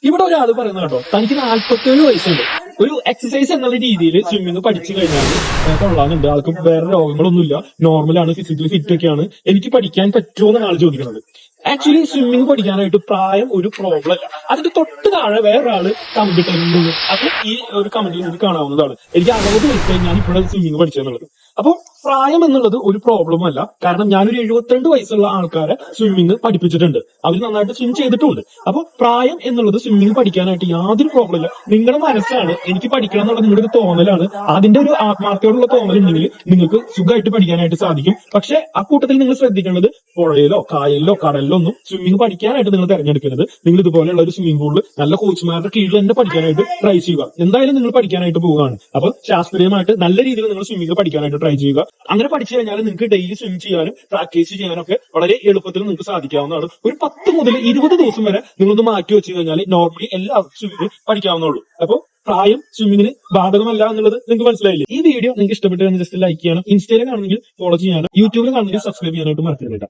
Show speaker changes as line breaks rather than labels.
ഇവിടെ ഒരാൾ പറയുന്നത് കേട്ടോ, തനിക്ക് 47 വയസ്സുണ്ട്, ഒരു എക്സസൈസ് എന്നുള്ള രീതിയിൽ സ്വിമ്മിങ് പഠിച്ചു കഴിഞ്ഞാൽ കൊള്ളാനുണ്ട്, ആൾക്ക് വേറെ രോഗങ്ങളൊന്നുമില്ല, നോർമലാണ്, ഫിസിക്കലി ഫിറ്റ് ഒക്കെയാണ്, എനിക്ക് പഠിക്കാൻ പറ്റുമോ എന്നാണ് ആൾ ചോദിക്കുന്നത്. ആക്ച്വലി സ്വിമ്മിങ് പഠിക്കാനായിട്ട് പ്രായം ഒരു പ്രോബ്ലം അല്ല. അതിന്റെ തൊട്ട് താഴെ വേറൊരാള് കമന്റ് ഇട്ടിട്ടുണ്ട്, അത് ഈ ഒരു കമന്റിൽ നിങ്ങൾക്ക് കാണാവുന്നതാണ്. എനിക്ക് 60 വയസ്സായി ഞാൻ ഇപ്പോഴാണ് സ്വിമ്മിങ് പഠിച്ചെന്നുള്ളത്. അപ്പൊ പ്രായം എന്നുള്ളത് ഒരു പ്രോബ്ലം അല്ല. കാരണം ഞാനൊരു 72 വയസ്സുള്ള ആൾക്കാരെ സ്വിമ്മിങ് പഠിപ്പിച്ചിട്ടുണ്ട്, അവർ നന്നായിട്ട് സ്വിം ചെയ്തിട്ടുണ്ട്. അപ്പൊ പ്രായം എന്നുള്ളത് സ്വിമ്മിങ് പഠിക്കാനായിട്ട് യാതൊരു പ്രോബ്ലം ഇല്ല. നിങ്ങളുടെ മനസ്സാണ് എനിക്ക് പഠിക്കണം എന്നുള്ള നിങ്ങളുടെ ഒരു തോന്നലാണ്. അതിന്റെ ഒരു ആത്മാർത്ഥയോടുള്ള തോന്നലുണ്ടെങ്കിൽ നിങ്ങൾക്ക് സുഖമായിട്ട് പഠിക്കാനായിട്ട് സാധിക്കും. പക്ഷെ ആ കൂട്ടത്തിൽ നിങ്ങൾ ശ്രദ്ധിക്കേണ്ടത്, പുഴയിലോ കായലിലോ കടലിലോ ഒന്നും സ്വിമ്മിങ് പഠിക്കാനായിട്ട് നിങ്ങൾ തിരഞ്ഞെടുക്കരുത്. നിങ്ങൾ ഇതുപോലെയുള്ള ഒരു സ്വിമ്മിംഗ് പൂളിൽ നല്ല കോച്ചുമാരുടെ കീഴിൽ തന്നെ പഠിക്കാനായിട്ട് ട്രൈ ചെയ്യുക. എന്തായാലും നിങ്ങൾ പഠിക്കാനായിട്ട് പോവുകയാണ്, അപ്പൊ ശാസ്ത്രീയമായിട്ട് നല്ല രീതിയിൽ നിങ്ങൾ സ്വിമ്മിംഗ് പഠിക്കാനായിട്ട് ട്രൈ ചെയ്യുക. അങ്ങനെ പഠിച്ചു കഴിഞ്ഞാൽ നിങ്ങൾക്ക് ഡെയിലി സ്വിം ചെയ്യാനും പ്രാക്ടീസ് ചെയ്യാനും ഒക്കെ വളരെ എളുപ്പത്തിൽ നിങ്ങൾക്ക് സാധിക്കാവുന്നതാണ്. ഒരു 10 മുതൽ 20 ദിവസം വരെ നിങ്ങളൊന്ന് മാറ്റി വെച്ച് കഴിഞ്ഞാൽ നോർമലി എല്ലാവർക്കും സ്വിമ്മിംഗ് പഠിക്കാവുന്നുള്ളൂ. അപ്പോൾ പ്രായം സ്വിമ്മിങ്ങിന് ബാധകമല്ല എന്നുള്ളത് നിങ്ങൾക്ക് മനസ്സിലായില്ലേ? ഈ വീഡിയോ നിങ്ങൾക്ക് ഇഷ്ടപ്പെട്ടു ജസ്റ്റ് ലൈക്ക് ചെയ്യണം, ഇൻസ്റ്റയിൽ കാണുന്നെങ്കിൽ ഫോളോ ചെയ്യാനും യൂട്യൂബിൽ കാണുന്നെങ്കിൽ സബ്സ്ക്രൈബ് ചെയ്യാനായിട്ട് മറക്കരുത്.